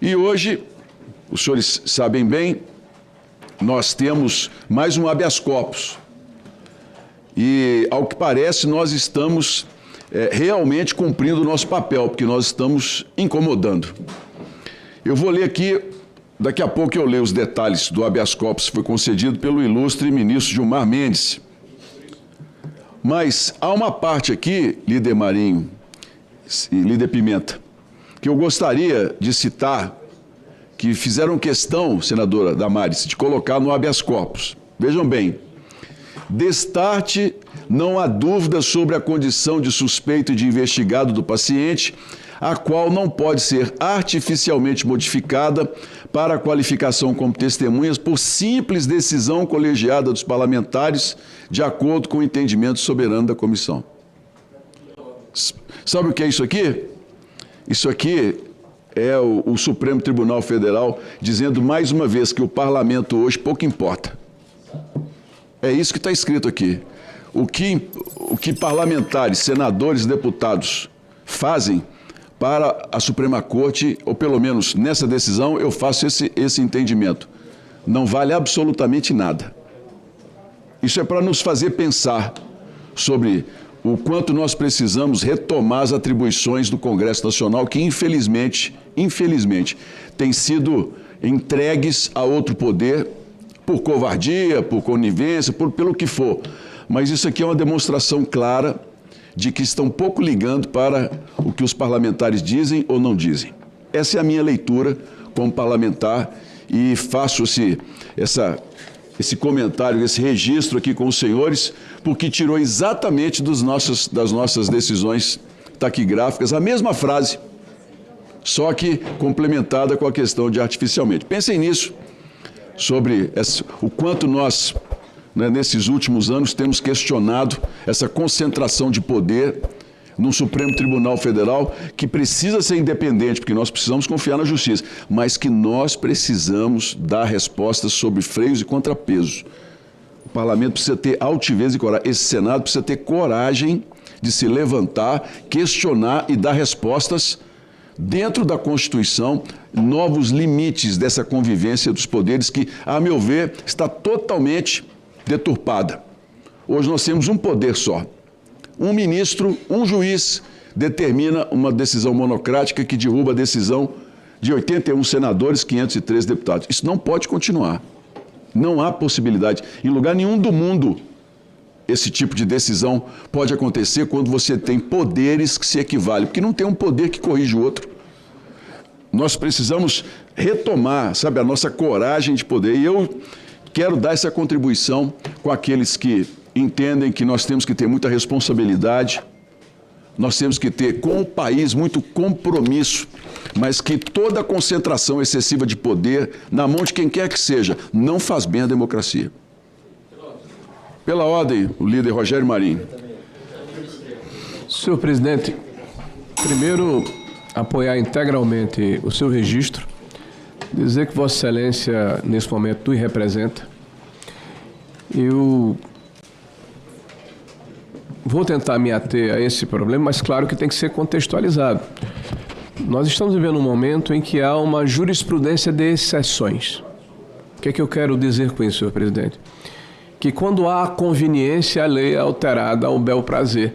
E hoje, os senhores sabem bem, nós temos mais um habeas corpus. E, ao que parece, nós estamos realmente cumprindo o nosso papel, porque nós estamos incomodando. Eu vou ler aqui, daqui a pouco eu leio os detalhes do habeas corpus que foi concedido pelo ilustre ministro Gilmar Mendes. Mas há uma parte aqui, líder Marinho e líder Pimenta, que eu gostaria de citar, que fizeram questão, senadora Damares, de colocar no habeas corpus. Vejam bem, destarte, não há dúvida sobre a condição de suspeito e de investigado do paciente, a qual não pode ser artificialmente modificada para a qualificação como testemunhas por simples decisão colegiada dos parlamentares, de acordo com o entendimento soberano da comissão. Sabe o que é isso aqui? Isso aqui é o Supremo Tribunal Federal dizendo mais uma vez que o parlamento hoje pouco importa. É isso que está escrito aqui. O que parlamentares, senadores e deputados fazem para a Suprema Corte, ou pelo menos nessa decisão, eu faço esse entendimento. Não vale absolutamente nada. Isso é para nos fazer pensar sobre o quanto nós precisamos retomar as atribuições do Congresso Nacional, que infelizmente, têm sido entregues a outro poder por covardia, por conivência, pelo que for. Mas isso aqui é uma demonstração clara de que estão pouco ligando para o que os parlamentares dizem ou não dizem. Essa é a minha leitura como parlamentar e faço esse comentário, esse registro aqui com os senhores, porque tirou exatamente das nossas decisões taquigráficas a mesma frase, só que complementada com a questão de artificialmente. Pensem nisso, sobre o quanto nós, nesses últimos anos, temos questionado essa concentração de poder no Supremo Tribunal Federal, que precisa ser independente, porque nós precisamos confiar na justiça, mas que nós precisamos dar respostas sobre freios e contrapesos. O parlamento precisa ter altivez e coragem. Esse Senado precisa ter coragem de se levantar, questionar e dar respostas dentro da Constituição, novos limites dessa convivência dos poderes que, a meu ver, está totalmente deturpada. Hoje nós temos um poder só. Um ministro, um juiz, determina uma decisão monocrática que derruba a decisão de 81 senadores, 503 deputados. Isso não pode continuar. Não há possibilidade. Em lugar nenhum do mundo, esse tipo de decisão pode acontecer quando você tem poderes que se equivalem, porque não tem um poder que corrige o outro. Nós precisamos retomar, a nossa coragem de poder. E eu quero dar essa contribuição com aqueles que entendem que nós temos que ter muita responsabilidade, nós temos que ter com o país muito compromisso, mas que toda concentração excessiva de poder na mão de quem quer que seja não faz bem à democracia. Pela ordem, o líder Rogério Marinho. Senhor presidente, primeiro apoiar integralmente o seu registro, dizer que Vossa Excelência nesse momento nos representa. Eu vou tentar me ater a esse problema, mas claro que tem que ser contextualizado. Nós estamos vivendo um momento em que há uma jurisprudência de exceções. O que é que eu quero dizer com isso, senhor presidente? Que quando há conveniência, a lei é alterada ao bel prazer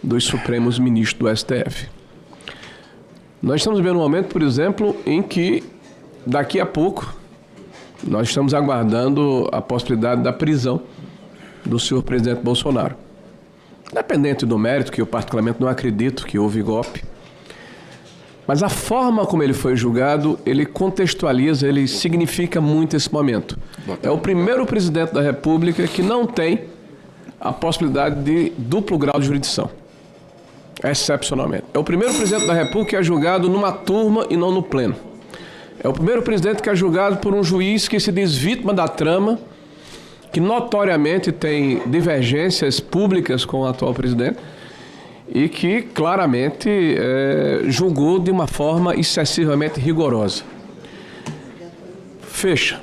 dos Supremos Ministros do STF. Nós estamos vivendo um momento, por exemplo, em que daqui a pouco nós estamos aguardando a possibilidade da prisão do senhor presidente Bolsonaro. Independente do mérito, que eu particularmente não acredito que houve golpe, mas a forma como ele foi julgado, ele contextualiza, ele significa muito esse momento. É o primeiro presidente da República que não tem a possibilidade de duplo grau de jurisdição, excepcionalmente. É o primeiro presidente da República que é julgado numa turma e não no pleno. É o primeiro presidente que é julgado por um juiz que se diz vítima da trama, que notoriamente tem divergências públicas com o atual presidente e que claramente julgou de uma forma excessivamente rigorosa. Fecha.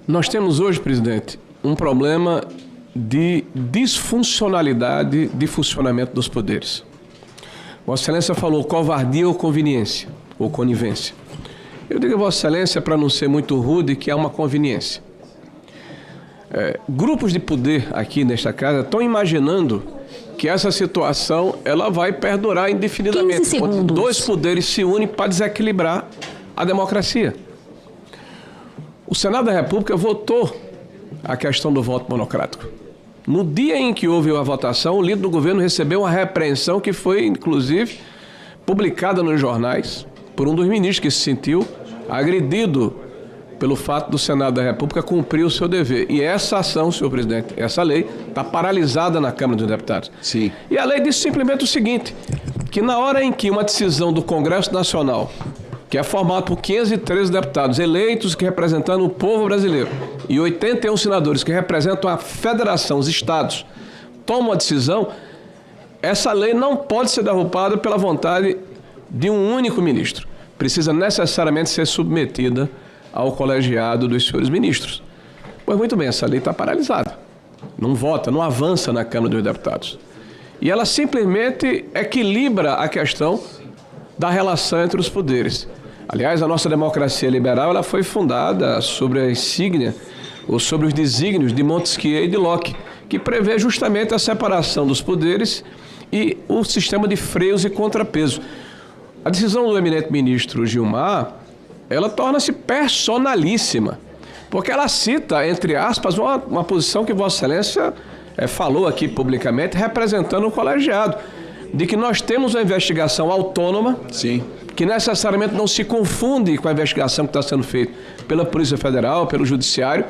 Nós temos hoje, presidente, um problema de disfuncionalidade de funcionamento dos poderes. Vossa Excelência falou covardia ou conveniência. ou conivência. Eu digo a Vossa Excelência, para não ser muito rude, que é uma conveniência. Grupos de poder aqui nesta casa estão imaginando que essa situação ela vai perdurar indefinidamente. 15 segundos. Onde dois poderes se unem para desequilibrar a democracia. O Senado da República votou a questão do voto monocrático. No dia em que houve a votação, o líder do governo recebeu uma repreensão que foi, inclusive, publicada nos jornais por um dos ministros que se sentiu agredido pelo fato do Senado da República cumprir o seu dever. E essa ação, senhor presidente, essa lei está paralisada na Câmara dos Deputados. Sim. E a lei diz simplesmente o seguinte, que na hora em que uma decisão do Congresso Nacional, que é formado por 513 deputados eleitos que representam o povo brasileiro e 81 senadores que representam a federação, os estados, toma uma decisão, essa lei não pode ser derrubada pela vontade de um único ministro. Precisa necessariamente ser submetida ao colegiado dos senhores ministros. Pois muito bem, essa lei está paralisada. Não vota, não avança na Câmara dos Deputados. E ela simplesmente equilibra a questão da relação entre os poderes. Aliás, a nossa democracia liberal ela foi fundada sobre a insígnia, ou sobre os desígnios de Montesquieu e de Locke, que prevê justamente a separação dos poderes e o sistema de freios e contrapeso. A decisão do eminente ministro Gilmar, ela torna-se personalíssima, porque ela cita, entre aspas, uma posição que Vossa Excelência falou aqui publicamente, representando o colegiado, de que nós temos uma investigação autônoma, Sim. que necessariamente não se confunde com a investigação que está sendo feita pela Polícia Federal, pelo Judiciário,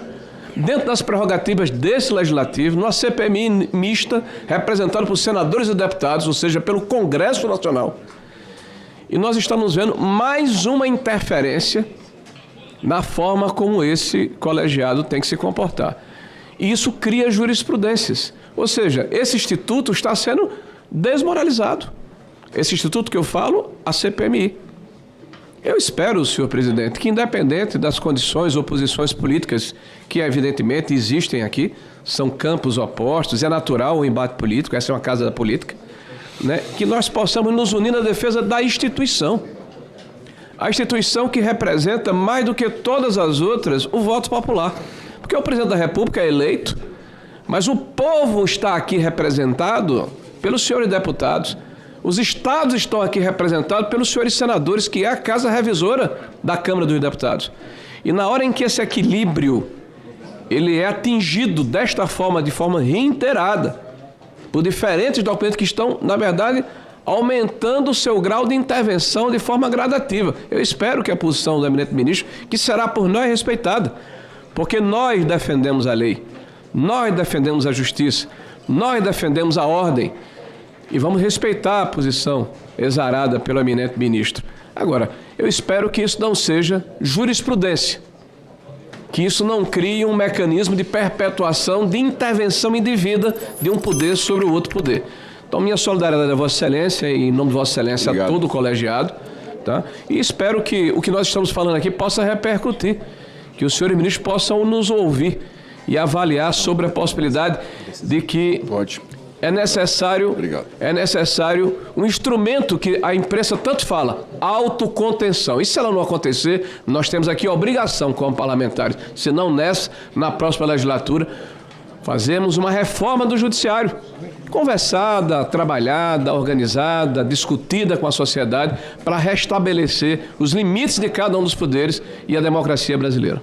dentro das prerrogativas desse Legislativo, numa CPMI mista, representada por senadores e deputados, ou seja, pelo Congresso Nacional. E nós estamos vendo mais uma interferência na forma como esse colegiado tem que se comportar. E isso cria jurisprudências. Ou seja, esse instituto está sendo desmoralizado. Esse instituto que eu falo, a CPMI. Eu espero, senhor presidente, que independente das condições ou posições políticas que evidentemente existem aqui, são campos opostos, é natural o embate político, essa é uma casa da política, né, que nós possamos nos unir na defesa da instituição. A instituição que representa, mais do que todas as outras, o voto popular. Porque o presidente da República é eleito, mas o povo está aqui representado pelos senhores deputados. Os estados estão aqui representados pelos senhores senadores, que é a casa revisora da Câmara dos Deputados. E na hora em que esse equilíbrio ele é atingido desta forma, de forma reiterada, por diferentes documentos que estão, na verdade, aumentando o seu grau de intervenção de forma gradativa. Eu espero que a posição do eminente ministro, que será por nós respeitada, porque nós defendemos a lei, nós defendemos a justiça, nós defendemos a ordem e vamos respeitar a posição exarada pelo eminente ministro. Agora, eu espero que isso não seja jurisprudência, que isso não crie um mecanismo de perpetuação de intervenção indevida de um poder sobre o outro poder. Então, minha solidariedade a Vossa Excelência e em nome de Vossa Excelência a todo o colegiado, tá? E espero que o que nós estamos falando aqui possa repercutir, que os senhores ministros possam nos ouvir e avaliar sobre a possibilidade de que é necessário um instrumento que a imprensa tanto fala, autocontenção. E se ela não acontecer, nós temos aqui a obrigação como parlamentares, se não nessa, na próxima legislatura, fazemos uma reforma do judiciário, conversada, trabalhada, organizada, discutida com a sociedade, para restabelecer os limites de cada um dos poderes e a democracia brasileira.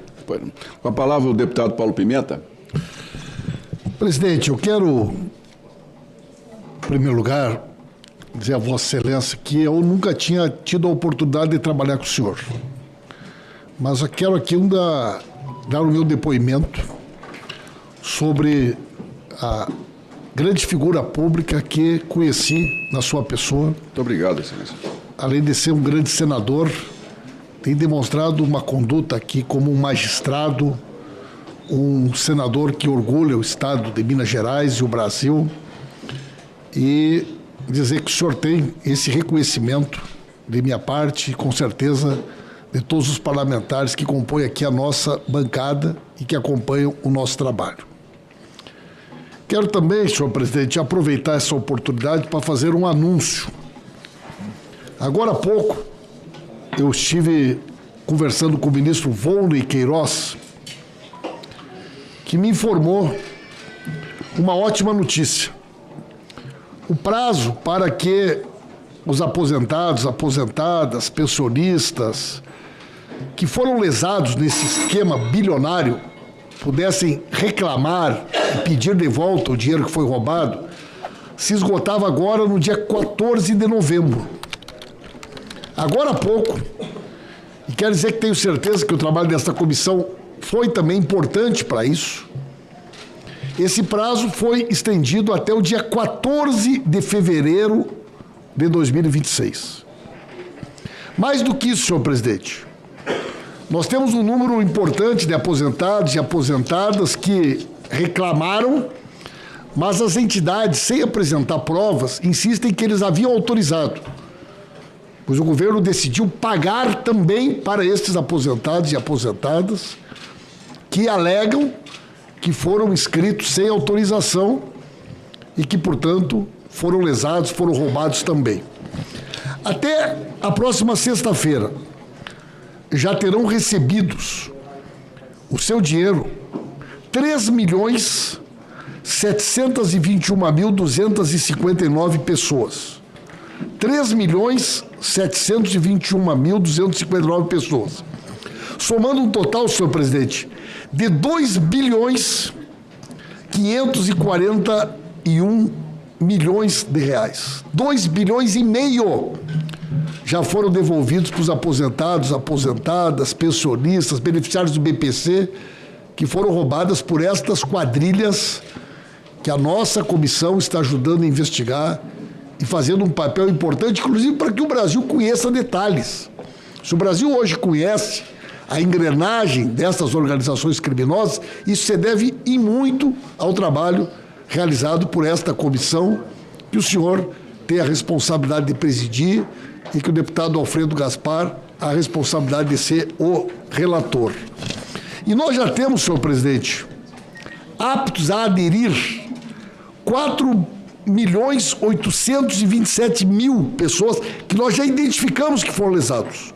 Com a palavra o deputado Paulo Pimenta. Presidente, eu quero, em primeiro lugar, dizer a Vossa Excelência que eu nunca tinha tido a oportunidade de trabalhar com o senhor. Mas eu quero aqui dar o meu depoimento sobre a grande figura pública que conheci na sua pessoa. Muito obrigado, Excelência. Além de ser um grande senador, tem demonstrado uma conduta aqui como um magistrado, um senador que orgulha o Estado de Minas Gerais e o Brasil, e dizer que o senhor tem esse reconhecimento de minha parte e, com certeza, de todos os parlamentares que compõem aqui a nossa bancada e que acompanham o nosso trabalho. Quero também, senhor presidente, aproveitar essa oportunidade para fazer um anúncio. Agora há pouco, eu estive conversando com o ministro Volney Queiroz, que me informou uma ótima notícia. O prazo para que os aposentados, aposentadas, pensionistas que foram lesados nesse esquema bilionário pudessem reclamar e pedir de volta o dinheiro que foi roubado, se esgotava agora no dia 14 de novembro. Agora há pouco, e quero dizer que tenho certeza que o trabalho desta comissão foi também importante para isso, esse prazo foi estendido até o dia 14 de fevereiro de 2026. Mais do que isso, senhor presidente, nós temos um número importante de aposentados e aposentadas que reclamaram, mas as entidades, sem apresentar provas, insistem que eles haviam autorizado, pois o governo decidiu pagar também para estes aposentados e aposentadas que alegam que foram inscritos sem autorização e que, portanto, foram lesados, foram roubados também. Até a próxima sexta-feira, já terão recebidos o seu dinheiro 3.721.259 pessoas. 3.721.259 pessoas. Somando um total, senhor presidente, de 2.541 milhões de reais. 2,5 bilhões já foram devolvidos para os aposentados, aposentadas, pensionistas, beneficiários do BPC, que foram roubadas por estas quadrilhas que a nossa comissão está ajudando a investigar e fazendo um papel importante, inclusive para que o Brasil conheça detalhes. Se o Brasil hoje conhece a engrenagem dessas organizações criminosas, isso se deve e muito ao trabalho realizado por esta comissão, que o senhor tem a responsabilidade de presidir e que o deputado Alfredo Gaspar a responsabilidade de ser o relator. E nós já temos, senhor presidente, aptos a aderir 4.827.000 pessoas que nós já identificamos que foram lesados.